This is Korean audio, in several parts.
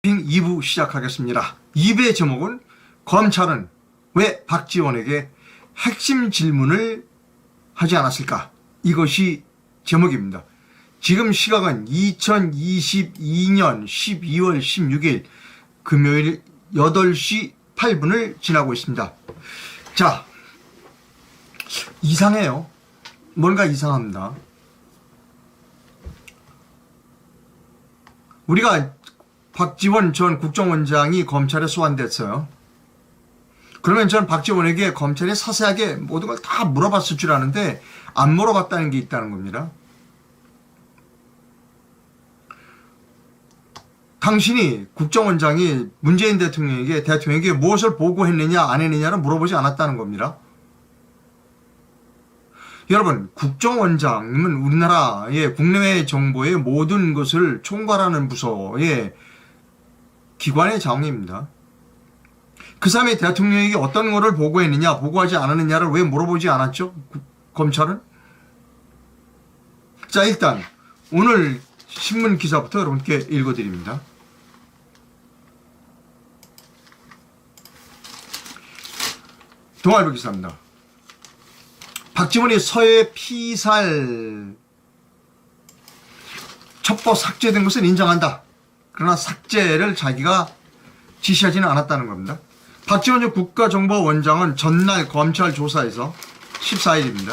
2부 시작하겠습니다. 2부의 제목은 검찰은 왜 박지원에게 핵심 질문을 하지 않았을까? 이것이 제목입니다. 지금 시각은 2022년 12월 16일 금요일 8시 8분을 지나고 있습니다. 자, 이상해요. 뭔가 이상합니다. 우리가 박지원 전 국정원장이 검찰에 소환됐어요. 그러면 전 박지원에게 검찰이 자세하게 모든 걸 다 물어봤을 줄 아는데 안 물어봤다는 게 있다는 겁니다. 당신이 국정원장이 문재인 대통령에게 무엇을 보고했느냐 안 했느냐를 물어보지 않았다는 겁니다. 여러분, 국정원장은 우리나라의 국내외 정보의 모든 것을 총괄하는 부서의 기관의 장입니다. 그 사람이 대통령에게 어떤 거를 보고했느냐 보고하지 않았느냐를 왜 물어보지 않았죠? 검찰은? 자, 일단 오늘 신문 기사부터 여러분께 읽어드립니다. 동아일보 기사입니다. 박지원이 서해 피살 첩보 삭제된 것은 인정한다. 그러나 삭제를 자기가 지시하지는 않았다는 겁니다. 박지원 전 국가정보원장은 전날 검찰 조사에서 14일입니다.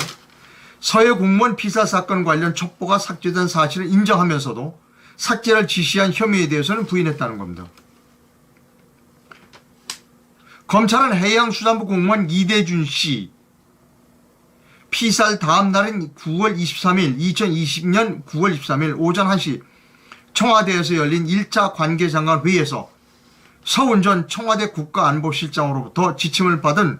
서해 공무원 피살 사건 관련 첩보가 삭제된 사실을 인정하면서도 삭제를 지시한 혐의에 대해서는 부인했다는 겁니다. 검찰은 해양수산부 공무원 이대준 씨 피살 다음 날인 9월 23일, 2020년 9월 23일 오전 1시 청와대에서 열린 1차 관계장관 회의에서 서훈 전 청와대 국가안보실장으로부터 지침을 받은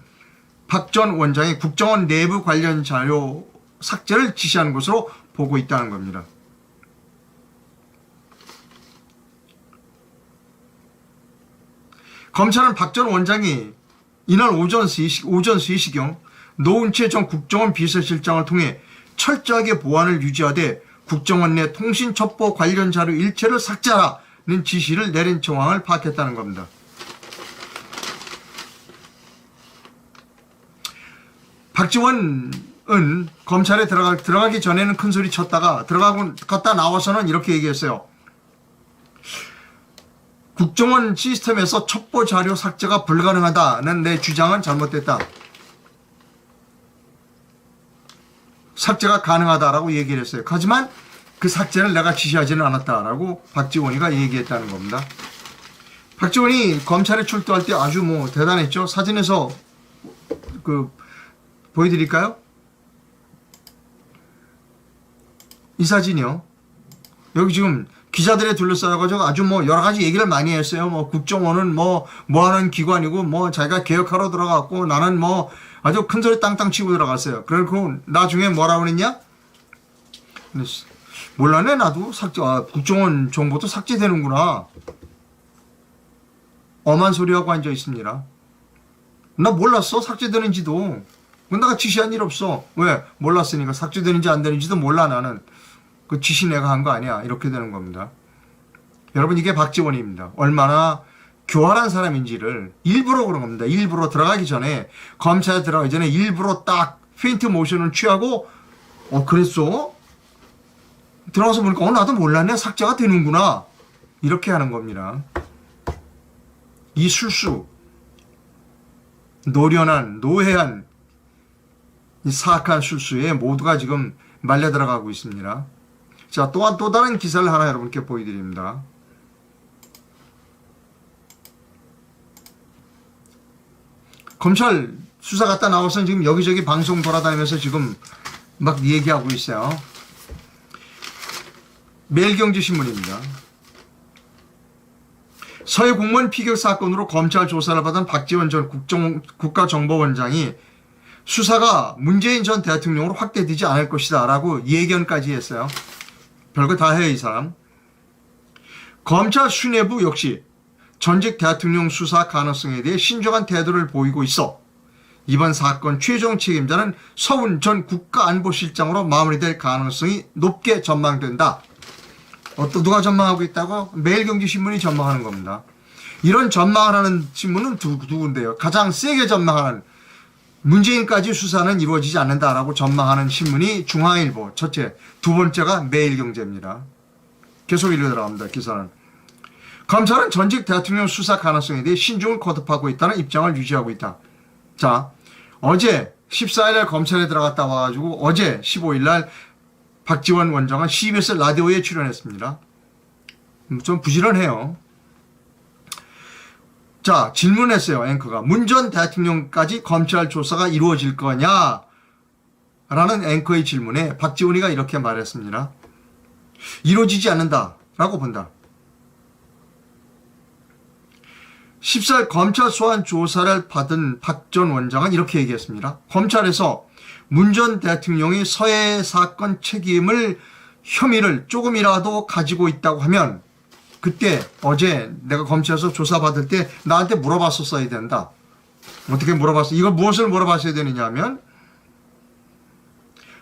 박 전 원장이 국정원 내부 관련 자료 삭제를 지시한 것으로 보고 있다는 겁니다. 검찰은 박 전 원장이 이날 오전 3시경 노은채 전 국정원 비서실장을 통해 철저하게 보안을 유지하되 국정원 내 통신 첩보 관련 자료 일체를 삭제하라는 지시를 내린 정황을 파악했다는 겁니다. 박지원은 검찰에 들어가기 전에는 큰 소리 쳤다가 갔다 나와서는 이렇게 얘기했어요. 국정원 시스템에서 첩보 자료 삭제가 불가능하다는 내 주장은 잘못됐다. 삭제가 가능하다라고 얘기를 했어요. 하지만 그 삭제를 내가 지시하지는 않았다라고 박지원이가 얘기했다는 겁니다. 박지원이 검찰에 출두할 때 아주 대단했죠. 사진에서 보여드릴까요? 이 사진이요. 여기 지금 기자들에 둘러싸여가지고 아주 여러 가지 얘기를 많이 했어요. 국정원은 뭐 하는 기관이고 자기가 개혁하러 들어갔고 나는 아주 큰 소리 땅땅 치고 들어갔어요. 그리고 나중에 뭐라고 그랬냐? 몰라네 나도 국정원 정보도 삭제되는구나. 엄한 소리하고 앉아 있습니다. 나 몰랐어 삭제되는지도. 내가 지시한 일 없어. 왜? 몰랐으니까 삭제되는지 안 되는지도 몰라 나는. 그 지시 내가 한 거 아니야. 이렇게 되는 겁니다. 여러분 이게 박지원입니다. 얼마나 교활한 사람인지를 일부러 그런 겁니다. 일부러 들어가기 전에 검찰에 들어가기 전에 일부러 딱 페인트 모션을 취하고 그랬어? 들어가서 보니까 나도 몰랐네. 삭제가 되는구나. 이렇게 하는 겁니다. 이 술수 노회한 이 사악한 술수에 모두가 지금 말려 들어가고 있습니다. 자, 또 다른 기사를 하나 여러분께 보여드립니다. 검찰 수사 갔다 나와서 지금 여기저기 방송 돌아다니면서 지금 막 얘기하고 있어요. 매일경제신문입니다. 서해 공무원 피격 사건으로 검찰 조사를 받은 박지원 전 국가정보원장이 수사가 문재인 전 대통령으로 확대되지 않을 것이다 라고 예견까지 했어요. 별거 다 해요 이 사람. 검찰 수뇌부 역시 전직 대통령 수사 가능성에 대해 신중한 태도를 보이고 있어 이번 사건 최종 책임자는 서훈 전 국가안보실장으로 마무리될 가능성이 높게 전망된다. 누가 전망하고 있다고? 매일경제신문이 전망하는 겁니다. 이런 전망을 하는 신문은 누군데요? 가장 세게 전망하는, 문재인까지 수사는 이루어지지 않는다라고 전망하는 신문이 중앙일보 첫째, 두 번째가 매일경제입니다. 계속 읽어 들어갑니다. 기사는. 검찰은 전직 대통령 수사 가능성에 대해 신중을 거듭하고 있다는 입장을 유지하고 있다. 자, 어제 14일날 검찰에 들어갔다 와가지고 어제 15일날 박지원 원장은 CBS 라디오에 출연했습니다. 좀 부지런해요. 자, 질문했어요. 앵커가. 문 전 대통령까지 검찰 조사가 이루어질 거냐? 라는 앵커의 질문에 박지원이가 이렇게 말했습니다. 이루어지지 않는다 라고 본다. 14일 검찰 소환 조사를 받은 박 전 원장은 이렇게 얘기했습니다. 검찰에서 문 전 대통령이 서해 사건 책임을, 혐의를 조금이라도 가지고 있다고 하면 그때 어제 내가 검찰에서 조사받을 때 나한테 물어봤었어야 된다. 어떻게 물어봤어? 이걸 무엇을 물어봤어야 되느냐 하면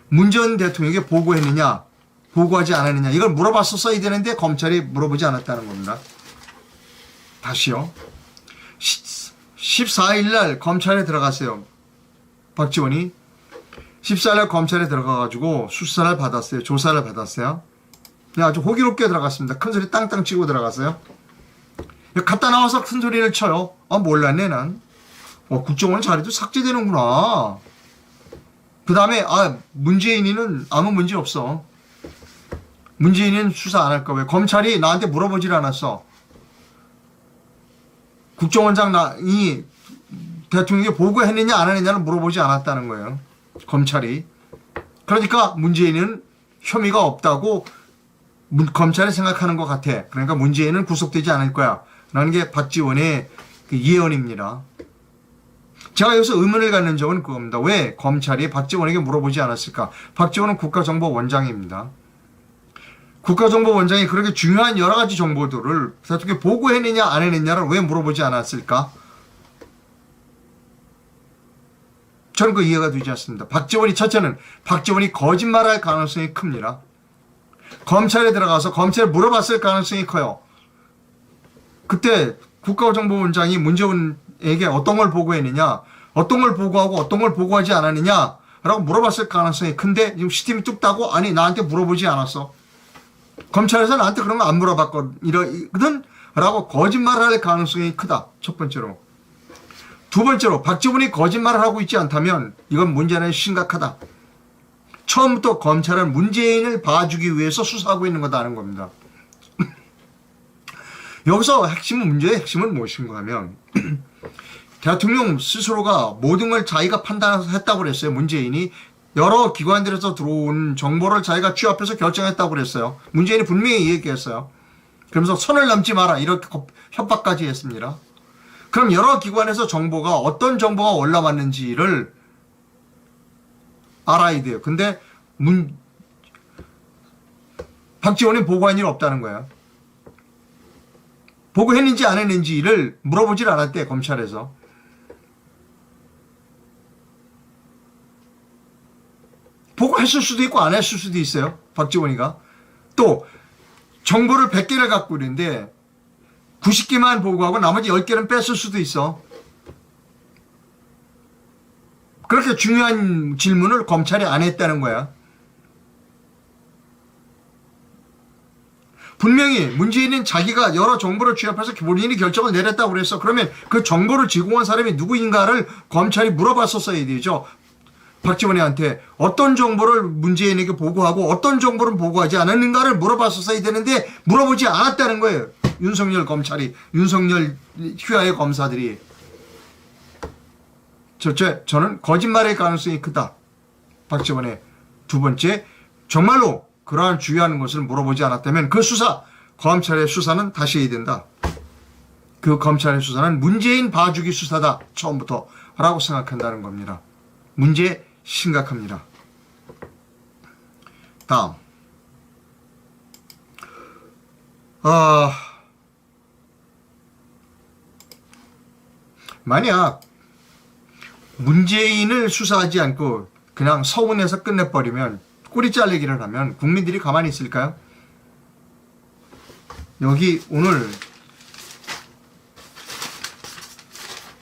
문 전 대통령에게 보고했느냐, 보고하지 않았느냐, 이걸 물어봤었어야 되는데 검찰이 물어보지 않았다는 겁니다. 다시요. 14일날 검찰에 들어갔어요. 박지원이 14일날 검찰에 들어가가지고 수사를 받았어요. 조사를 받았어요. 아주 호기롭게 들어갔습니다. 큰 소리 땅땅 치고 들어갔어요. 갔다 나와서 큰 소리를 쳐요. 몰랐네 난. 국정원 자리도 삭제되는구나. 그 다음에 문재인이는 아무 문제 없어. 문재인은 수사 안 할 거. 왜? 검찰이 나한테 물어보질 않았어. 국정원장이 대통령에게 보고했느냐 안 했느냐를 물어보지 않았다는 거예요. 검찰이. 그러니까 문재인은 혐의가 없다고 검찰이 생각하는 것 같아. 그러니까 문재인은 구속되지 않을 거야. 라는 게 박지원의 그 예언입니다. 제가 여기서 의문을 갖는 점은 그겁니다. 왜 검찰이 박지원에게 물어보지 않았을까? 박지원은 국가정보원장입니다. 국가정보원장이 그렇게 중요한 여러 가지 정보들을 대통령에 보고했느냐 안 했느냐를 왜 물어보지 않았을까? 저는 그 이해가 되지 않습니다. 첫째는 박지원이 거짓말할 가능성이 큽니다. 검찰에 들어가서 검찰에 물어봤을 가능성이 커요. 그때 국가정보원장이 문재인에게 어떤 걸 보고했느냐, 어떤 걸 보고하고 어떤 걸 보고하지 않았느냐 라고 물어봤을 가능성이 큰데 지금 시스템이 뚝 따고 아니 나한테 물어보지 않았어. 검찰에서 나한테 그런 거 안 물어봤거든 라고 거짓말을 할 가능성이 크다. 첫 번째로. 두 번째로 박지원이 거짓말을 하고 있지 않다면 이건 문제는 심각하다. 처음부터 검찰은 문재인을 봐주기 위해서 수사하고 있는 거다는 겁니다. 여기서 문제의 핵심은 무엇인가 하면 대통령 스스로가 모든 걸 자기가 판단해서 했다고 그랬어요. 문재인이 여러 기관들에서 들어온 정보를 자기가 취합해서 결정했다고 그랬어요. 문재인이 분명히 얘기했어요. 그러면서 선을 넘지 마라 이렇게 협박까지 했습니다. 그럼 여러 기관에서 어떤 정보가 올라왔는지를 알아야 돼요. 근데 박지원이 보고한 일 없다는 거예요. 보고했는지 안 했는지를 물어보질 않았대, 검찰에서. 보고했을 수도 있고 안 했을 수도 있어요. 박지원이가. 또 정보를 100개를 갖고 있는데 90개만 보고하고 나머지 10개는 뺐을 수도 있어. 그렇게 중요한 질문을 검찰이 안 했다는 거야. 분명히 문재인은 자기가 여러 정보를 취합해서 본인이 결정을 내렸다고 그랬어. 그러면 그 정보를 제공한 사람이 누구인가를 검찰이 물어봤었어야 되죠. 박지원이한테 어떤 정보를 문재인에게 보고하고 어떤 정보를 보고하지 않았는가를 물어봤었어야 되는데 물어보지 않았다는 거예요. 윤석열 휘하의 검사들이. 저는 거짓말의 가능성이 크다. 박지원의. 두 번째, 정말로 그러한 중요한 것을 물어보지 않았다면 검찰의 수사는 다시 해야 된다. 그 검찰의 수사는 문재인 봐주기 수사다. 처음부터 라고 생각한다는 겁니다. 문제 심각합니다. 다음. 만약 문재인을 수사하지 않고 그냥 서운해서 끝내버리면, 꼬리 잘리기를 하면 국민들이 가만히 있을까요? 여기 오늘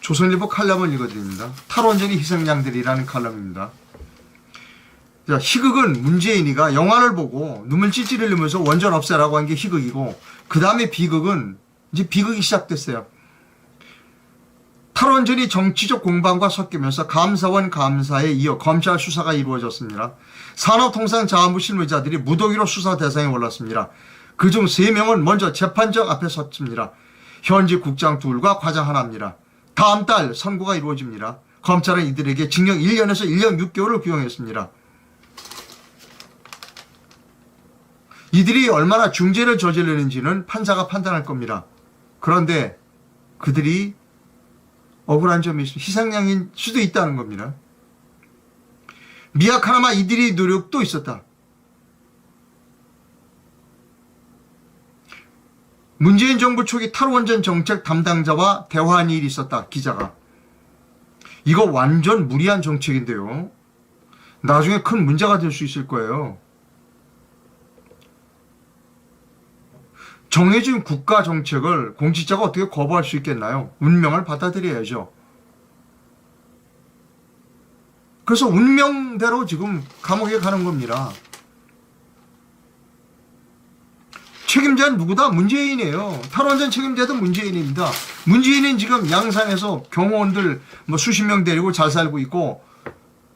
조선일보 칼럼을 읽어드립니다. 탈원전이 희생양들이라는 칼럼입니다. 자, 희극은 문재인이가 영화를 보고 눈물 찔찔 흘리면서 원전 없애라고 한 게 희극이고, 그 다음에 비극은 이제 비극이 시작됐어요. 탈원전이 정치적 공방과 섞이면서 감사원 감사에 이어 검찰 수사가 이루어졌습니다. 산업통상자원부 실무자들이 무더기로 수사 대상에 올랐습니다. 그중 3명은 먼저 재판정 앞에 섰습니다. 현직 국장 2과 과장 1입니다. 다음 달 선고가 이루어집니다. 검찰은 이들에게 징역 1년에서 1년 6개월을 구형했습니다. 이들이 얼마나 중죄를 저지르는지는 판사가 판단할 겁니다. 그런데 그들이 억울한 점이 있습니다. 희생양일 수도 있다는 겁니다. 미약하나마 이들의 노력도 있었다. 문재인 정부 초기 탈원전 정책 담당자와 대화한 일이 있었다. 기자가. 이거 완전 무리한 정책인데요. 나중에 큰 문제가 될 수 있을 거예요. 정해진 국가 정책을 공직자가 어떻게 거부할 수 있겠나요? 운명을 받아들여야죠. 그래서 운명대로 지금 감옥에 가는 겁니다. 책임자는 누구다? 문재인이에요. 탈원전 책임자도 문재인입니다. 문재인은 지금 양산에서 경호원들 수십 명 데리고 잘 살고 있고,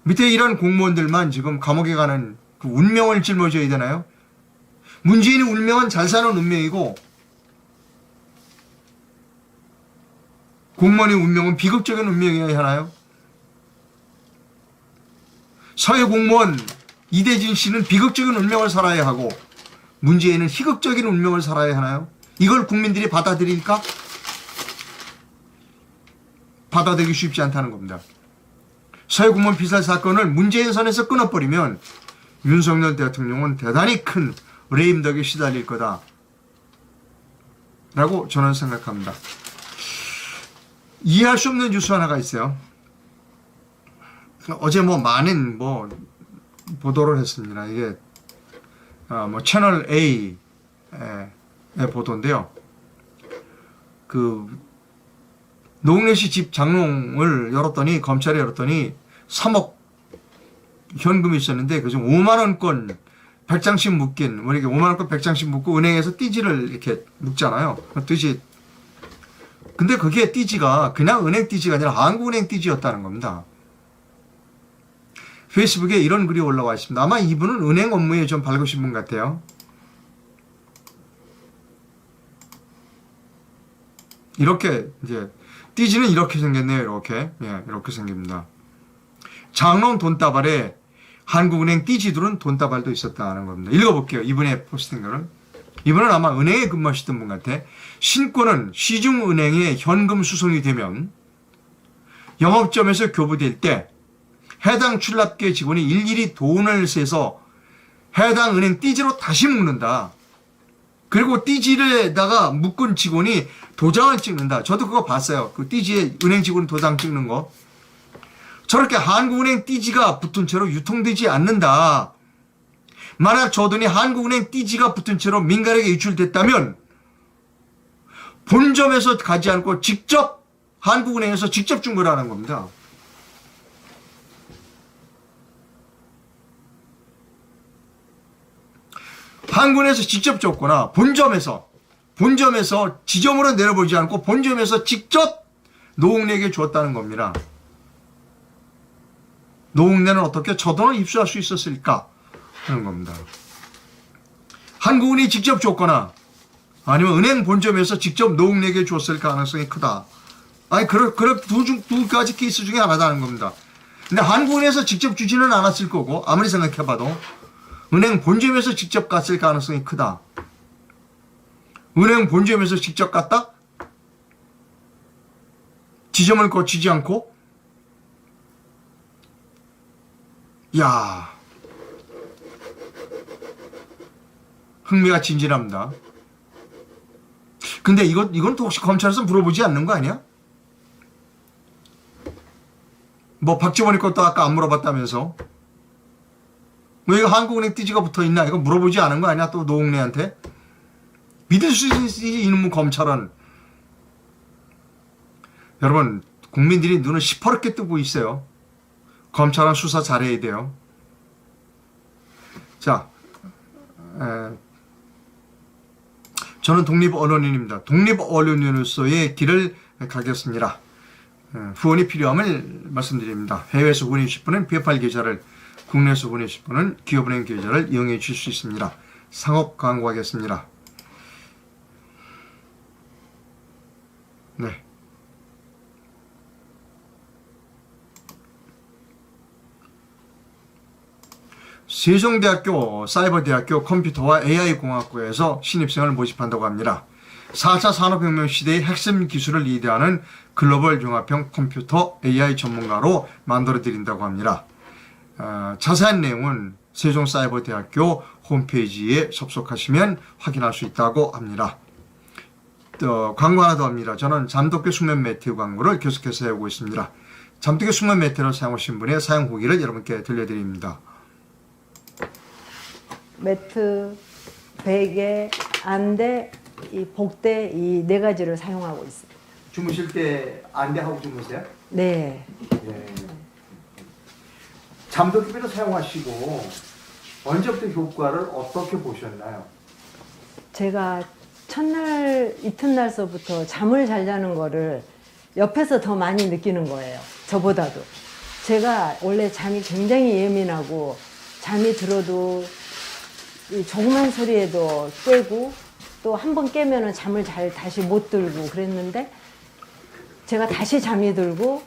밑에 이런 공무원들만 지금 감옥에 가는 그 운명을 짊어져야 되나요? 문재인의 운명은 잘 사는 운명이고, 공무원의 운명은 비극적인 운명이어야 하나요? 서해 공무원 이대진 씨는 비극적인 운명을 살아야 하고, 문재인은 희극적인 운명을 살아야 하나요? 이걸 국민들이 받아들일까? 받아들이기 쉽지 않다는 겁니다. 서해 공무원 피살 사건을 문재인 선에서 끊어버리면 윤석열 대통령은 대단히 큰 레임덕에 시달릴 거다 라고 저는 생각합니다. 이해할 수 없는 뉴스 하나가 있어요. 어제 많은 보도를 했습니다. 이게 채널 A의 보도인데요. 그 노웅래 씨 집 장롱을 열었더니, 검찰이 열었더니 3억 현금이 있었는데 그중 5만 원권 100장씩 묶인, 이렇게 5만 원권 100장씩 묶고 은행에서 띠지를 이렇게 묶잖아요. 뜻이. 근데 그게 띠지가 그냥 은행 띠지가 아니라 한국은행 띠지였다는 겁니다. 페이스북에 이런 글이 올라와 있습니다. 아마 이분은 은행 업무에 좀 밝으신 분 같아요. 이렇게 이제 띠지는 이렇게 생겼네요. 이렇게. 예, 이렇게 생깁니다. 장롱 돈다발에 한국은행 띠지들은 돈다발도 있었다는 겁니다. 읽어볼게요. 이분의 포스팅글을. 이분은 아마 은행에 근무하시던 분 같아. 신권은 시중은행에 현금 수송이 되면 영업점에서 교부될 때 해당 출납계 직원이 일일이 돈을 세서 해당 은행 띠지로 다시 묶는다. 그리고 띠지에다가 묶은 직원이 도장을 찍는다. 저도 그거 봤어요. 그 띠지에 은행 직원 도장 찍는 거. 저렇게 한국은행 띠지가 붙은 채로 유통되지 않는다. 만약 저 돈이 한국은행 띠지가 붙은 채로 민간에게 유출됐다면 본점에서 가지 않고 직접 한국은행에서 직접 준 거라는 겁니다. 한국은행에서 직접 줬거나 본점에서 지점으로 내려보지 않고 본점에서 직접 노웅래에게 줬다는 겁니다. 노웅래는 어떻게 저 돈을 입수할 수 있었을까 하는 겁니다. 한국은행이 직접 줬거나 아니면 은행 본점에서 직접 노웅래에게 줬을 가능성이 크다. 아니 두 가지 케이스 중에 하나다는 겁니다. 근데 한국은행에서 직접 주지는 않았을 거고, 아무리 생각해봐도 은행 본점에서 직접 갔을 가능성이 크다. 은행 본점에서 직접 갔다? 지점을 거치지 않고? 야, 흥미가 진진합니다. 근데 이건 또 혹시 검찰에서 물어보지 않는 거 아니야? 박지원이 것도 아까 안 물어봤다면서. 왜 이거 한국은행 띠지가 붙어있나? 이거 물어보지 않은 거 아니야? 또 노웅래한테? 믿을 수 있지, 이놈의 검찰은. 여러분, 국민들이 눈을 시퍼렇게 뜨고 있어요. 검찰은 수사 잘해야 돼요. 자, 저는 독립언론인입니다. 독립언론인으로서의 길을 가겠습니다. 후원이 필요함을 말씀드립니다. 해외에서 후원해 주실 분은 PayPal 계좌를, 국내에서 후원해 주실 분은 기업은행 계좌를 이용해 주실 수 있습니다. 상업 광고하겠습니다. 네. 세종대학교 사이버대학교 컴퓨터와 AI공학부에서 신입생을 모집한다고 합니다. 4차 산업혁명 시대의 핵심 기술을 리드하는 글로벌 융합형 컴퓨터 AI 전문가로 만들어드린다고 합니다. 자세한 내용은 세종사이버대학교 홈페이지에 접속하시면 확인할 수 있다고 합니다. 광고 하나 더 합니다. 저는 잠도깨 숙면 매트 광고를 계속해서 해오고 있습니다. 잠도깨 숙면 매트를 사용하신 분의 사용 후기를 여러분께 들려드립니다. 매트, 베개, 안대, 이 복대 이 네 가지를 사용하고 있습니다. 주무실 때 안대하고 주무세요? 네. 예. 잠도깨비를 사용하시고 언제부터 효과를 어떻게 보셨나요? 제가 첫날 이튿날서부터 잠을 잘 자는 거를 옆에서 더 많이 느끼는 거예요. 저보다도. 제가 원래 잠이 굉장히 예민하고 잠이 들어도 이 조그만 소리에도 깨고 또 한 번 깨면은 잠을 잘 다시 못 들고 그랬는데 제가 다시 잠이 들고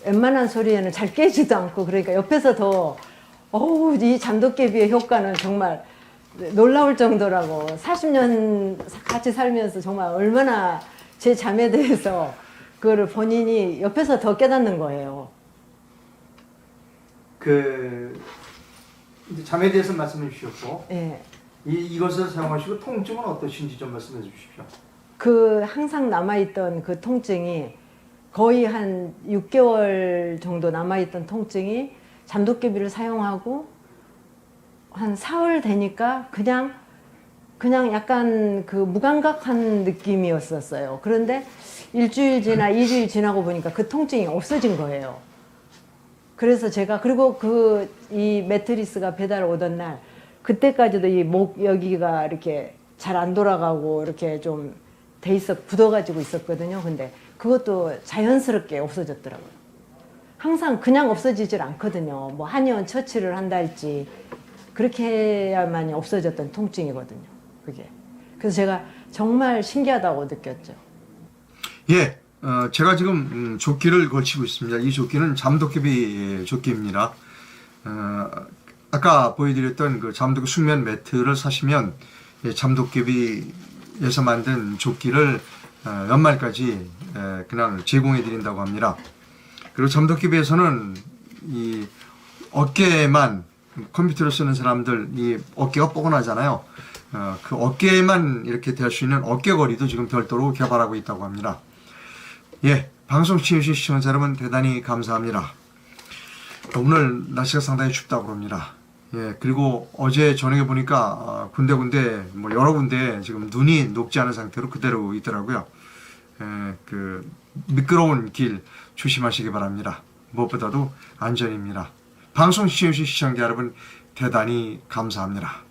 웬만한 소리에는 잘 깨지도 않고 그러니까 옆에서 더 어우 이 잠도깨비의 효과는 정말 놀라울 정도라고 40년 같이 살면서 정말 얼마나 제 잠에 대해서 그거를 본인이 옆에서 더 깨닫는 거예요. 이제 잠에 대해서 말씀해 주셨고, 예. 이것을 사용하시고 통증은 어떠신지 좀 말씀해 주십시오. 그 항상 남아있던 그 통증이 거의 한 6개월 정도 남아있던 통증이 잠도깨비를 사용하고 한 사흘 되니까 그냥 약간 그 무감각한 느낌이었었어요. 그런데 일주일 지나 2주일 지나고 보니까 그 통증이 없어진 거예요. 그래서 제가 그리고 이 매트리스가 배달 오던 날 그때까지도 이 목 여기가 이렇게 잘 안 돌아가고 이렇게 좀 돼 굳어가지고 있었거든요. 근데 그것도 자연스럽게 없어졌더라고요. 항상 그냥 없어지질 않거든요. 뭐 한의원 처치를 한다 할지 그렇게 해야만이 없어졌던 통증이거든요. 그게. 그래서 제가 정말 신기하다고 느꼈죠. 예, 제가 지금 조끼를 걸치고 있습니다. 이 조끼는 잠도깨비 조끼입니다. 아까 보여드렸던 그 잠도깨비 숙면 매트를 사시면 잠도깨비에서 만든 조끼를 연말까지 그냥 제공해 드린다고 합니다. 그리고 잠도깨비에서는 이 어깨만 컴퓨터를 쓰는 사람들 이 어깨가 뻐근하잖아요. 그 어깨만 이렇게 될 수 있는 어깨걸이도 지금 별도로 개발하고 있다고 합니다. 예, 방송 시청해주신 시청자 여러분 대단히 감사합니다. 오늘 날씨가 상당히 춥다고 그럽니다. 예, 그리고 어제 저녁에 보니까 군데군데 뭐 여러 군데 지금 눈이 녹지 않은 상태로 그대로 있더라고요. 그 미끄러운 길 조심하시기 바랍니다. 무엇보다도 안전입니다. 방송 시청해주신 시청자 여러분 대단히 감사합니다.